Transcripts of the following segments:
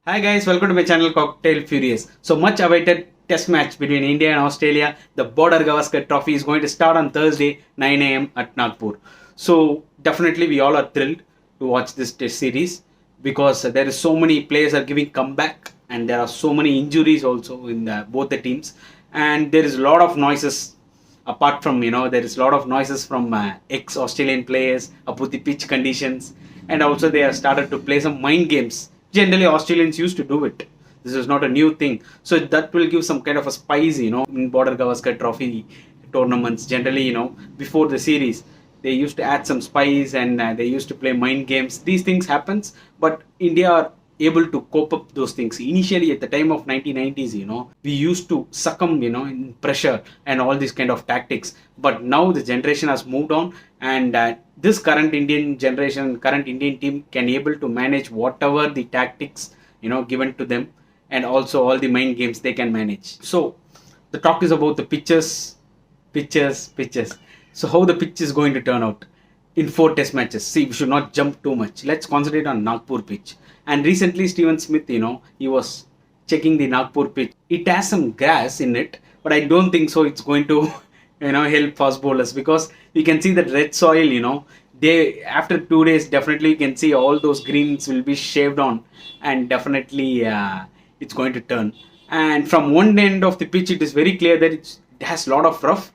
Hi guys, welcome to my channel Cocktail Furious. So much awaited test match between India and Australia. The Border-Gavaskar trophy is going to start on Thursday 9 a.m. at Nagpur. So definitely we all are thrilled to watch this test series because there is so many players are giving comeback and there are so many injuries also in both the teams, and there is a lot of noises apart from there is a lot of noises from ex-Australian players about the pitch conditions, and also they have started to play some mind games. Generally Australians used to do it. This is not a new thing, so that will give some kind of a spice in Border-Gavaskar trophy tournaments. Generally before the series they used to add some spice, and they used to play mind games. These things happens, but India are able to cope up those things. Initially at the time of 1990s, we used to succumb in pressure and all these kind of tactics, but now the generation has moved on, and this current Indian generation, current Indian team can able to manage whatever the tactics given to them, and also all the mind games they can manage. So the talk is about the pitches. So how the pitch is going to turn out in 4 test matches. See, we should not jump too much. Let's concentrate on Nagpur pitch. And recently Steven Smith, he was checking the Nagpur pitch. It has some grass in it, but I don't think so it's going to help fast bowlers, because you can see that red soil, they after 2 days definitely you can see all those greens will be shaved on, and definitely it's going to turn. And from one end of the pitch it is very clear that it has a lot of rough.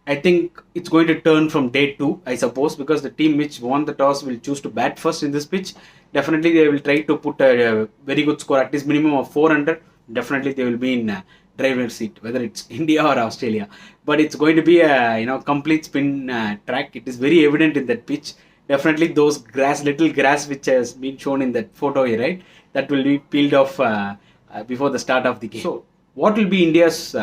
I think it's going to turn from day 2, I suppose, because the team which won the toss will choose to bat first in this pitch. Definitely they will try to put a very good score, at least minimum of 400. Definitely they will be in driver's seat, whether it's India or Australia. But it's going to be a complete spin track. It is very evident in that pitch. Definitely those little grass which has been shown in that photo here, right? That will be peeled off before the start of the game. So what will be India's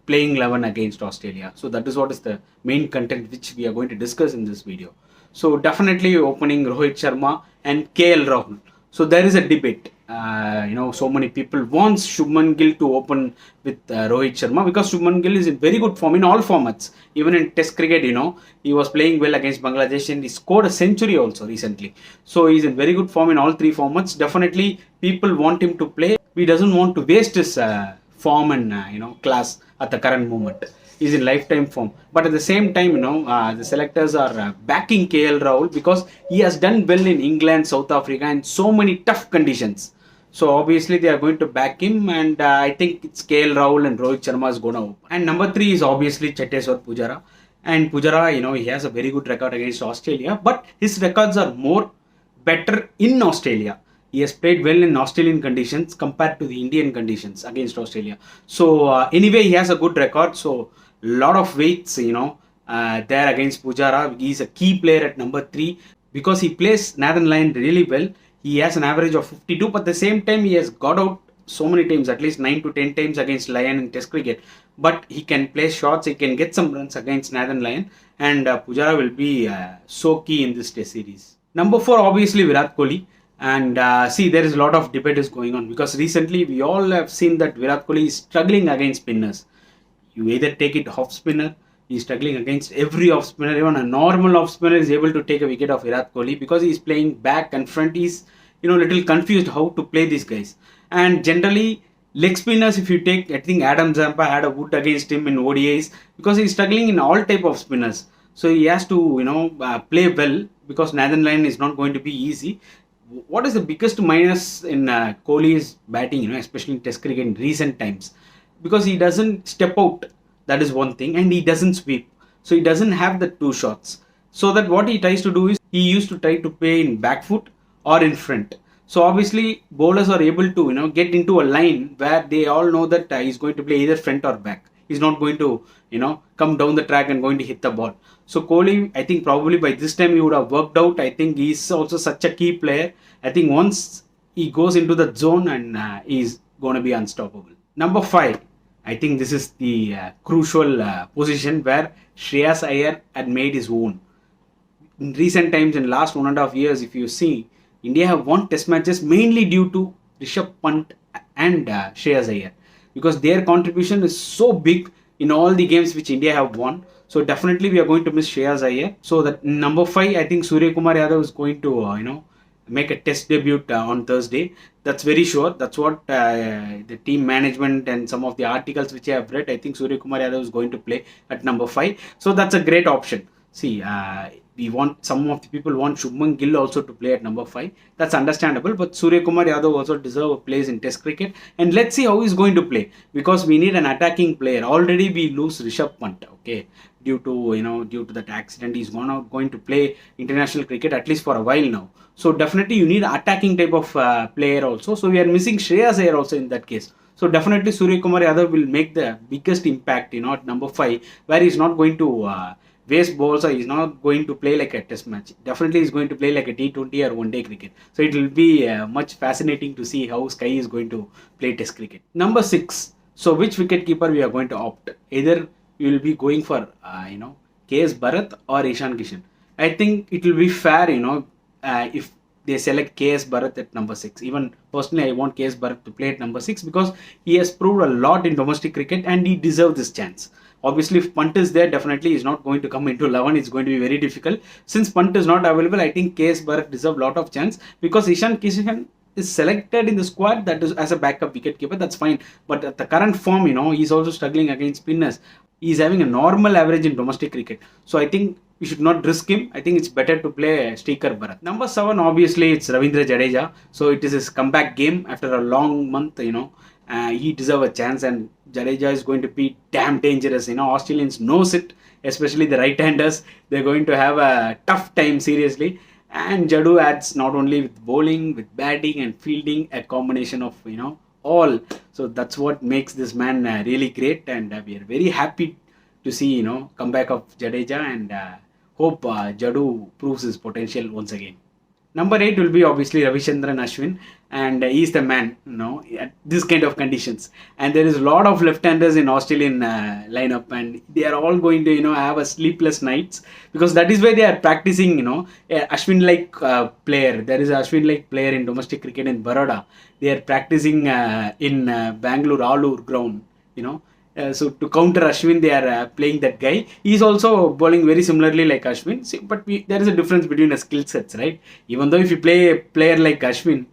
playing 11 against Australia? So that is what is the main content which we are going to discuss in this video. So definitely opening Rohit Sharma and KL Rahul. So there is a debate. So many people want Shubman Gill to open with Rohit Sharma, because Shubman Gill is in very good form in all formats. Even in Test cricket, he was playing well against Bangladesh and he scored a century also recently. So he's in very good form in all 3 formats. Definitely people want him to play. He doesn't want to waste his form and class at the current moment. He's in lifetime form, but at the same time the selectors are backing KL Rahul because he has done well in England, South Africa, and so many tough conditions. So obviously they are going to back him, and I think it's KL Rahul and Rohit Sharma is going to open. And number 3 is obviously Cheteshwar Pujara, and Pujara he has a very good record against Australia, but his records are more better in Australia. He has played well in Australian conditions compared to the Indian conditions against Australia. So anyway, he has a good record. So lot of weights, there against Pujara. He is a key player at number 3 because he plays Northern Lion really well. He has an average of 52, but at the same time he has got out so many times, at least 9 to 10 times against Lion in Test cricket. But he can play shots, he can get some runs against Northern Lion, and Pujara will be so key in this Test series. Number 4, obviously Virat Kohli. And see, there is a lot of debate is going on because recently we all have seen that Virat Kohli is struggling against spinners. You either take it off spinner, he's struggling against every off spinner. Even a normal off spinner is able to take a wicket of Virat Kohli because he's playing back and front. He's little confused how to play these guys. And generally leg spinners, if you take, I think Adam Zampa had a wood against him in ODIs because he's struggling in all type of spinners. So he has to play well because Northern Lion is not going to be easy. What is the biggest minus in Kohli's batting, especially in Test cricket in recent times? Because he doesn't step out, that is one thing, and he doesn't sweep. So he doesn't have the 2 shots. So that what he tries to do is, he used to try to play in back foot or in front. So obviously bowlers are able to get into a line where they all know that he's going to play either front or back. He's not going to come down the track and going to hit the ball. So Kohli, I think probably by this time he would have worked out. I think he's also such a key player. I think once he goes into the zone, and he's going to be unstoppable. Number 5, I think this is the crucial position where Shreyas Iyer had made his own. In recent times, in last 1.5 years, if you see, India have won Test matches mainly due to Rishabh Pant and Shreyas Iyer, because their contribution is so big in all the games which India have won. So definitely we are going to miss Shreyas Iyer. So that number 5, I think Surya Kumar Yadav is going to make a test debut on Thursday. That's very sure. That's what the team management and some of the articles which I have read. I think Surya Kumar Yadav is going to play at number 5. So that's a great option. See, we want some of the people want Shubman Gill also to play at number 5. That's understandable. But Surya Kumar Yadav also deserve a place in Test cricket. And let's see how he's going to play, because we need an attacking player. Already we lose Rishabh Pant. Okay, due to that accident, he's not going to play international cricket at least for a while now. So definitely you need attacking type of player also. So we are missing Shreyas Iyer also in that case. So definitely Surya Kumar Yadav will make the biggest impact, at number 5, where he's not going to waste balls, or he's not going to play like a test match. Definitely he's going to play like a T20 or one day cricket. So it will be much fascinating to see how Sky is going to play test cricket. Number 6. So which wicket keeper we are going to opt? Either you will be going for KS Bharat or Ishan Kishan. I think it will be fair, if they select KS Bharat at number 6. Even personally, I want KS Bharat to play at number 6 because he has proved a lot in domestic cricket and he deserves this chance. Obviously, if Pant is there, definitely he's not going to come into 11. It's going to be very difficult. Since Pant is not available, I think KS Bharat deserves a lot of chance, because Ishan Kishan is selected in the squad that is as a backup wicket keeper. That's fine. But at the current form, he's also struggling against spinners. He's having a normal average in domestic cricket. So I think we should not risk him. I think it's better to play Striker Bharat. Number 7, obviously, it's Ravindra Jadeja. So it is his comeback game after a long month, he deserves a chance, and Jadeja is going to be damn dangerous. Australians knows it, especially the right-handers. They're going to have a tough time, seriously. And Jadu adds not only with bowling, with batting and fielding, a combination of, all. So that's what makes this man really great, and we are very happy to see, comeback of Jadeja, and hope Jadu proves his potential once again. Number 8 will be obviously Ravichandran Ashwin, and he's the man, at this kind of conditions. And there is a lot of left-handers in Australian lineup, and they are all going to, have a sleepless nights, because that is why they are practicing, Ashwin-like player. There is an Ashwin-like player in domestic cricket in Baroda. They are practicing in Bangalore Alur ground, so to counter Ashwin, they are playing that guy. He's also bowling very similarly like Ashwin. See, but there is a difference between the skill sets, right? Even though if you play a player like Ashwin,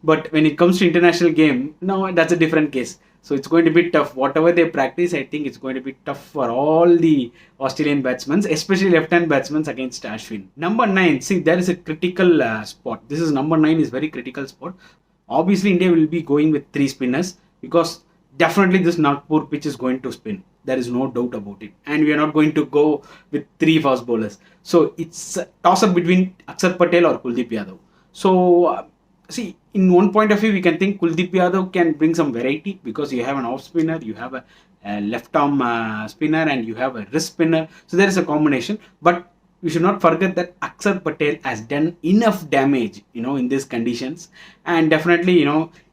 but when it comes to international game, no, that's a different case. So it's going to be tough. Whatever they practice, I think it's going to be tough for all the Australian batsmen, especially left-hand batsmen against Ashwin. Number 9, see, there is a critical spot. This is number 9 is very critical spot. Obviously, India will be going with 3 spinners, because definitely this Nagpur pitch is going to spin. There is no doubt about it. And we are not going to go with 3 fast bowlers. So it's a toss-up between Akshar Patel or Kuldeep Yadav. So see, in one point of view, we can think Kuldeep Yadav can bring some variety, because you have an off spinner, you have a left arm spinner, and you have a wrist spinner. So there is a combination. But we should not forget that Akshar Patel has done enough damage, in these conditions. And definitely,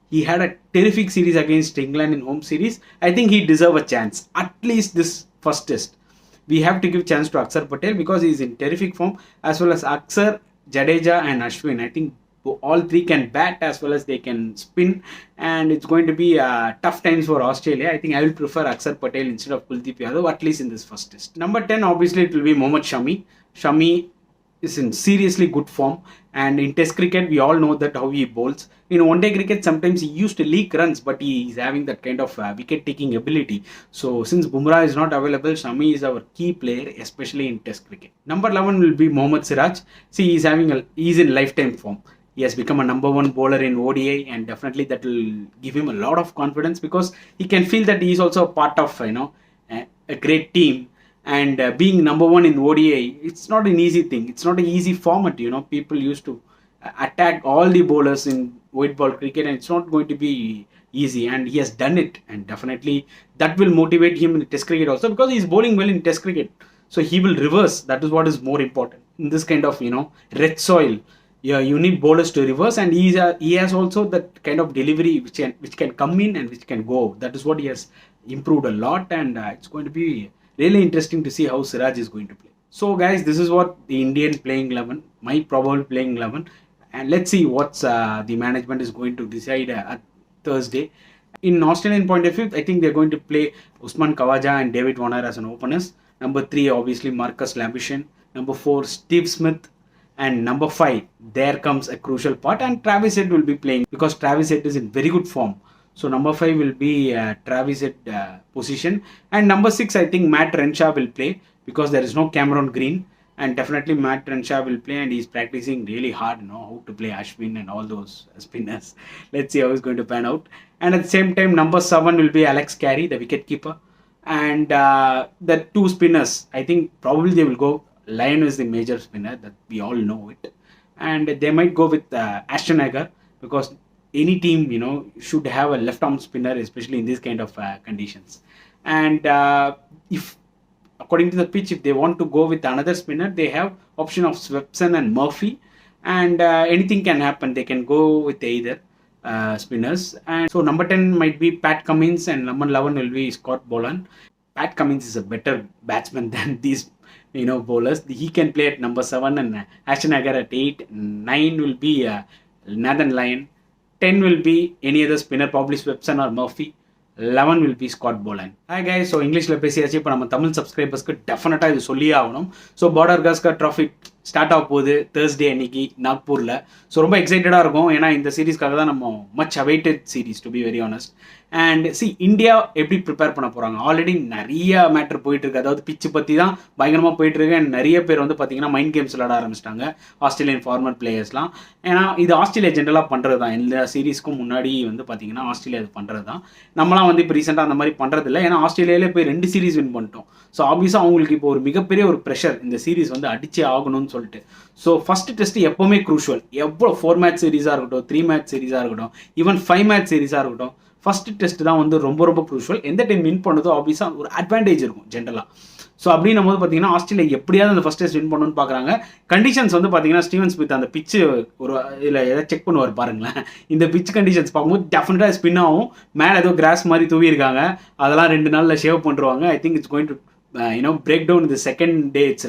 he had a terrific series against England in home series. I think he deserves a chance, at least this first test. We have to give chance to Akshar Patel, because he is in terrific form, as well as Akshar, Jadeja and Ashwin. I think all 3 can bat as well as they can spin, and it's going to be tough times for Australia. I think I will prefer Akshar Patel instead of Kuldeep Yadav, at least in this first test. Number 10, obviously it will be Mohammad Shami. Shami is in seriously good form, and in test cricket we all know that how he bowls. In one day cricket sometimes he used to leak runs, but he is having that kind of wicket taking ability. So since Bumrah is not available, Shami is our key player, especially in test cricket. Number 11 will be Mohammad Siraj. See, he's in lifetime form. He has become a number 1 bowler in ODI, and definitely that will give him a lot of confidence, because he can feel that he is also a part of a great team. And being number 1 in ODI, it's not an easy thing. It's not an easy format. People used to attack all the bowlers in white ball cricket, and it's not going to be easy. And he has done it, and definitely that will motivate him in test cricket also, because he's bowling well in test cricket. So he will reverse. That is what is more important in this kind of red soil. Yeah, you need bowlers to reverse, and he has also that kind of delivery which can come in and which can go. That is what he has improved a lot, and it's going to be really interesting to see how Siraj is going to play. So guys, this is what the Indian playing 11, my probable playing 11, and let's see what the management is going to decide at Thursday. In Australian point of view, I think they're going to play Usman Khawaja and David Warner as an openers. Number 3, obviously Marcus Labuschagne. Number 4, Steve Smith. And number 5, there comes a crucial part, and Travis Head will be playing because Travis Head is in very good form. So number 5 will be Travis Head position. And number 6, I think Matt Renshaw will play because there is no Cameron Green. And definitely Matt Renshaw will play, and he's practicing really hard, how to play Ashwin and all those spinners. Let's see how it's going to pan out. And at the same time, number 7 will be Alex Carey, the wicket keeper. And the 2 spinners, I think probably they will go. Lyon is the major spinner, that we all know it. And they might go with Ashton Agar, because any team, should have a left arm spinner, especially in this kind of conditions. And if according to the pitch, if they want to go with another spinner, they have option of Swepson and Murphy. And anything can happen. They can go with either spinners. And so number 10 might be Pat Cummins, and number 11 will be Scott Boland. Pat Cummins is a better batsman than these bowlers. He can play at number 7, and Ashton Agar at 8. 9 will be Nathan Lyon. 10 will be any other spinner, probably Swepson or Murphy. 11 will be Scott Boland. Hi guys, so English பேசியாச்சு. இப்போ நம்ம தமிழ் சப்ஸ்கிரைபர்ஸ்க்கு டெஃபினட்டாக இது சொல்லியே ஆகணும். So Border-Gavaskar trophy start ஆக போகுது Thursday அன்னைக்கு நாக்பூரில். ஸோ ரொம்ப எக்ஸைட்டடாக இருக்கும், ஏன்னா இந்த சீரீஸ்க்காக தான் நம்ம much awaited series, to be very honest. And India எப்படி ப்ரிப்பேர் பண்ண போகிறாங்க? ஆல்ரெடி நிறைய மேட்ரு போயிட்டு இருக்கு. அதாவது பிச்சு பற்றி தான் பயங்கரமாக போயிட்டு இருக்கு. அண்ட் நிறைய பேர் பார்த்தீங்கன்னா மைண்ட் கேம்ஸ் விளாட ஆரம்பிச்சிட்டாங்க, ஆஸ்திரேலியன் ஃபார்மர் பிளேயர்ஸ்லாம். ஏன்னா இது ஆஸ்திரேலியா ஜென்ரலாக பண்ணுறது தான். இந்த சீரீஸ்க்கும் முன்னாடி பார்த்தீங்கன்னா ஆஸ்திரேலியா இது பண்ணுறது தான். நம்மளாம் இப்போ ரீசெண்டாக அந்த மாதிரி பண்ணுறது இல்லை, ஏன்னா ஆஸ்திரேலியாவிலே போய் 2 சீரீஸ் வின் பண்ணிட்டோம். ஸோ ஆப்வியஸாக அவங்களுக்கு இப்போ ஒரு மிகப்பெரிய ஒரு ப்ரெஷர், இந்த சீரீஸ் அடிச்சே ஆகணும்னு சொல்லிட்டு. ஸோ ஃபர்ஸ்ட் டெஸ்ட் எப்போவுமே க்ரூஷுவல். எவ்வளோ 4 மேட்ச் சீரீஸாக இருக்கட்டும், 3 மேட்ச் சீரீஸாக இருக்கட்டும், ஈவன் 5 மேட்ச் சீரீஸாக இருக்கட்டும், ஃபர்ஸ்ட் டெஸ்ட் தான் ரொம்ப ரொம்ப க்ரூஷுவல். எந்த டைம் வின் பண்ணதோ ஆப்வியஸாக ஒரு அட்வான்டேஜ் இருக்கும் ஜென்ரலாக. ஸோ அப்படின்னும் போது பார்த்தீங்கன்னா ஆஸ்திரேலியா எப்படியாவது அந்த ஃபர்ஸ்ட் டெஸ்ட் வின் பண்ணணும்னு பார்க்குறாங்க. கண்டிஷன்ஸ் பார்த்தீங்கன்னா ஸ்டீவன் ஸ்மித் அந்த பிச்சு ஒரு இதில் எதாவது செக் பண்ணுவார் பாருங்களேன். இந்த பிச் கண்டிஷன்ஸ் பார்க்கும்போது டெஃபினட்டாக ஸ்பின் ஆகும். மேலே ஏதோ கிராஸ் மாதிரி தூவியிருக்காங்க, அதெல்லாம் 2 நாளில் ஷேவ் பண்ணுவாங்க. I think it's going to break down இந்த செகண்ட் டே இட்ஸ்.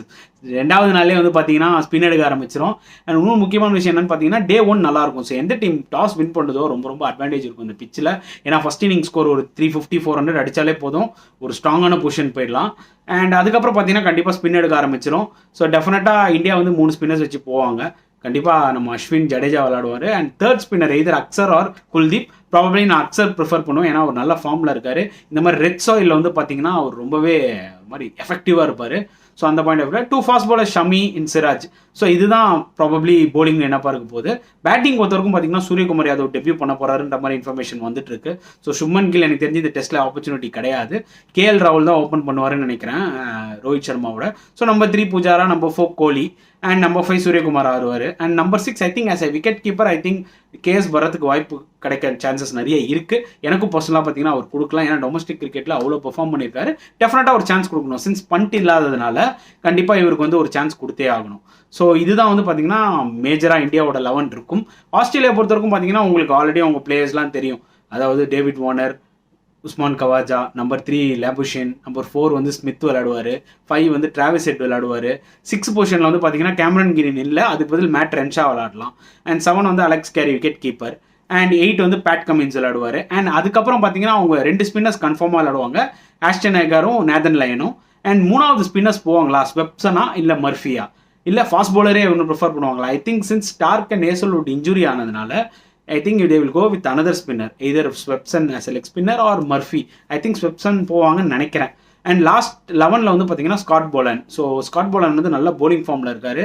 2வது நாளே பார்த்தீங்கன்னா ஸ்பின் எடுக்க ஆரம்பிச்சிடும். அண்ட் இன்னும் முக்கியமான விஷயம் என்னன்னு பார்த்தீங்கன்னா டே 1 நல்லாயிருக்கும். ஸோ எந்த டீம் டாஸ் வின் பண்ணுறதோ ரொம்ப ரொம்ப அட்வான்டேஜ் இருக்கும் இந்த பிச்சில். ஏன்னா ஃபர்ஸ்ட் இன்னிங் ஸ்கோர் ஒரு 350 400 அடித்தாலே போதும், ஒரு ஸ்ட்ராங்கான பொசிஷன் போயிடலாம். அண்ட் அதுக்கப்புறம் பார்த்தீங்கன்னா கண்டிப்பாக ஸ்பின் எடுக்க ஆரம்பிச்சிடும். ஸோ டெஃபினட்டாக இந்தியா 3 ஸ்பின்னர்ஸ் வச்சு போவாங்க. கண்டிப்பாக நம்ம அஸ்வின் ஜடேஜா விளையாடுவார். And third spinner either Axar or Kuldeep. Probably நான் அக்சர் ப்ரிஃபர் பண்ணுவேன், ஏன்னா ஒரு நல்ல ஃபார்மில் இருக்கார். இந்த மாதிரி ரெட் சாயில் பார்த்தீங்கன்னா அவர் ரொம்பவே மாதிரி எஃபெக்டிவாக இருப்பார். ஸோ அந்த point of view 2 fast bowler Shami and Siraj. So இதுதான் ப்ராபப்ளி போலிங் என்னப்பா இருக்க போகுது. பேட்டிங் பொறுத்தவரைக்கும் பார்த்தீங்கன்னா சூரியகுமார் யாதவ் டெபியூ பண்ண போறாருன்ற மாதிரி இன்ஃபர்மேஷன் வந்துட்டு இருக்கு. ஸோ சுப்மன் கில் எனக்கு தெரிஞ்சு இந்த டெஸ்ட்ல ஆப்பர்ச்சுனிட்டி கிடையாது. கேஎல் ராகுல் தான் ஓப்பன் பண்ணுவாருன்னு நினைக்கிறேன் ரோஹித் சர்மாவோட. So number 3 Pujara, number 4 Kohli, and number 5 Suryakumar ஆடுவார். And number 6 I think as a wicket keeper I think KS பரத்துக்கு வாய்ப்பு கிடைக்க சான்சஸ் நிறைய இருக்கு. எனக்கும் பர்சனலாக பார்த்தீங்கன்னா அவர் கொடுக்கலாம், ஏன்னா டொமஸ்டிக் கிரிக்கெட்ல அவ்வளோ பெர்ஃபார்ம் பண்ணியிருக்காரு. டெஃபினட்டாக ஒரு சான்ஸ் கொடுக்கணும். சின்ஸ் பண்ட் இல்லாததுனால கண்டிப்பாக இவருக்கு ஒரு சான்ஸ் கொடுத்தே ஆகணும். ஸோ இதுதான் பார்த்தீங்கன்னா மேஜராக இந்தியாவோட 11 இருக்கும். ஆஸ்திரேலியா பொறுத்தவரைக்கும் பார்த்தீங்கன்னா உங்களுக்கு ஆல்ரெடி அவங்க பிளேயர்ஸ்லாம் தெரியும். அதாவது David Warner, Usman Khawaja, number 3 Labuschagne, number 4 Smith விளையாடுவார், 5 டிராவிஸ் ஹெட் விளையாடுவார். 6 பொசிஷனில் பார்த்தீங்கன்னா கேமரன் கிரீன் இல்லை, அதுக்கு பதில் மேட் ரென்ஷா விளையாடலாம். And 7 Alex Carey wicket keeper. And 8 Pat Cummins விளையாடுவார். அண்ட் அதுக்கப்புறம் பார்த்தீங்கன்னா அவங்க 2 ஸ்பின்னர்ஸ் கன்ஃபார்மாக விளையாடுவாங்க, ஆஸ்டன் ஏகாரும் நேதன் லயனும். அண்ட் 3வது ஸ்பின்னர்ஸ் போவாங்களா, ஸ்வெப்சனா இல்லை மர்ஃபியா, இல்லை ஃபாஸ்ட் பவுலரே ஒன்று ப்ரிஃபர் பண்ணுவாங்களா? I think since Stark and Hazlewood injury ஆனதுனால I think they will go with another spinner, either Swepson as a leg spinner or Murphy. I think Swepson போவாங்கன்னு நினைக்கிறேன். And last 11ல் பார்த்தீங்கன்னா Scott Boland. So Scott Boland நல்ல bowling ஃபார்மில் இருக்காரு.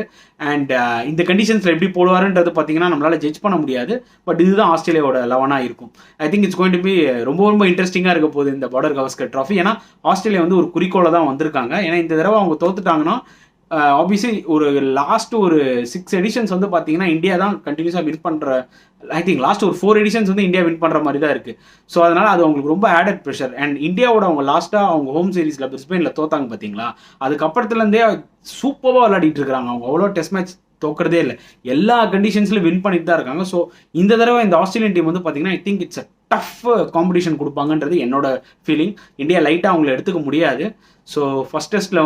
And இந்த கண்டிஷன்ஸில் எப்படி போடுவாருன்றது பார்த்தீங்கன்னா நம்மளால் ஜட்ஜ் பண்ண முடியாது. பட் இதுதான் ஆஸ்திரேலியாவோட 11ஆக இருக்கும். I think it's going to be ரொம்ப ரொம்ப இன்ட்ரெஸ்டிங்காக இருக்க போகுது இந்த Border-Gavaskar ட்ராஃபி. ஏன்னா ஆஸ்திரேலியா ஒரு குறிக்கோளை தான் வந்திருக்காங்க. ஏன்னா இந்த தடவை அவங்க தோத்துட்டாங்கன்னா ஆப்வியஸ்லி ஒரு லாஸ்ட் 6 எடிஷன்ஸ் பார்த்தீங்கன்னா இந்தியா தான் கண்டினியூஸாக வின் பண்ணுற. I think last 4 editions India win பண்ணுற மாதிரி தான் இருக்குது. ஸோ அதனால் அது அவங்களுக்கு ரொம்ப ஆடட் ப்ரெஷர். அண்ட் இந்தியாவோட அவங்க லாஸ்ட்டாக அவங்க ஹோம் சீரீஸில் பிரிஸ்பெயினில் தோத்தாங்க பார்த்தீங்களா, அதுக்கப்புறத்துலேருந்தே சூப்பராக விளையாடிட்டு இருக்கிறாங்க. அவங்க அவ்வளோ டெஸ்ட் மேட்ச் தோக்கிறதே இல்லை, எல்லா கண்டிஷன்ஸ்லையும் வின் பண்ணிட்டு தான் இருக்காங்க. ஸோ இந்த தடவை இந்த ஆஸ்திரேலியன் டீம் பார்த்தீங்கன்னா I think it's a tough competition கொடுப்பாங்கன்றது என்னோட ஃபீலிங். இந்தியா லைட்டாக அவங்கள எடுத்துக்க முடியாது. ஸோ ஃபர்ஸ்ட் டெஸ்ட்டில்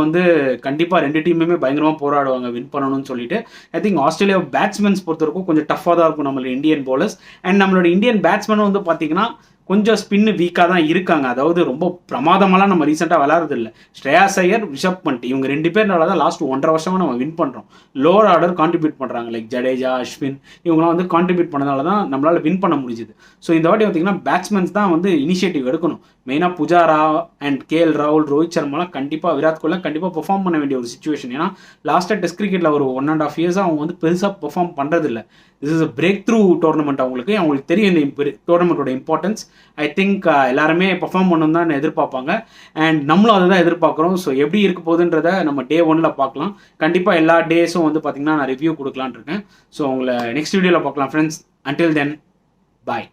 கண்டிப்பாக 2 டீமுமே பயங்கரமாக போராடுவாங்க வின் பண்ணணும்னு சொல்லிட்டு. ஐ திங்க் ஆஸ்திரேலியா பேட்ஸ்மேன்ஸ் பொறுத்தவரைக்கும் கொஞ்சம் டஃப்பாக தான் இருக்கும் நம்மளோட இந்தியன் பவுலர்ஸ். அண்ட் நம்மளோட இந்தியன் பேட்ஸ்மேனும் பார்த்தீங்கன்னா கொஞ்சம் ஸ்பின்னு வீக்காக தான் இருக்காங்க. அதாவது ரொம்ப பிரமாதமெல்லாம் நம்ம ரீசெண்டாக விளாட்றது இல்லை. ஸ்ரேயாஸ் ஐயர், ரிஷப் பண்ட் இவங்க 2 பேர்னால தான் லாஸ்ட் 1.5 வருஷமாக நம்ம வின் பண்ணுறோம். லோவர் ஆர்டர் கான்ட்ரிபியூட் பண்ணுறாங்க, லைக் ஜடேஜா, அஸ்வின் இவங்களாம் வந்து கான்ட்ரிபியூட் பண்ணதால தான் நம்மளால் வின் பண்ண முடிஞ்சுது. ஸோ இந்த வாட்டி பார்த்தீங்கன்னா பேட்ஸ்மேன்ஸ் தான் வந்து இனிஷியேட்டிவ் எடுக்கணும். மெயினாக புஜாரா அண்ட் கேஎல் ராகுல், ரோஹித் சர்மாலாம் கண்டிப்பாக, விராட் கோலிலாம் கண்டிப்பாக பெர்ஃபார்ம் பண்ண வேண்டிய ஒரு சுச்சுவேஷன். ஏன்னா லாஸ்ட்டாக டெஸ்ட் கிரிக்கெட்டில் ஒரு 1.5 இயர்ஸாக அவங்க வந்து பெருசாக பெர்ஃபார்ம் பண்ணுறதில்ல. This is a break through tournament. அவங்களுக்கு தெரியும் இந்த டோர்னமெண்ட்டோட இம்பார்ட்டன்ஸ். ஐ திங்க் எல்லாருமே பெர்ஃபார்ம் பண்ணணும் தான் எதிர்பார்ப்பாங்க. அண்ட் நம்மளும் அதை தான் எதிர்பார்க்குறோம். ஸோ எப்படி இருக்க போகுதுன்றதை நம்ம டே 1ல் பார்க்கலாம். கண்டிப்பாக எல்லா டேஸும் வந்து பார்த்தீங்கன்னா நான் ரிவ்யூ கொடுக்கலான்னு இருக்கேன். ஸோ உங்களை நெக்ஸ்ட் வீடியோவில் பார்க்கலாம் ஃப்ரெண்ட்ஸ். அன்டில் தென், பாய்.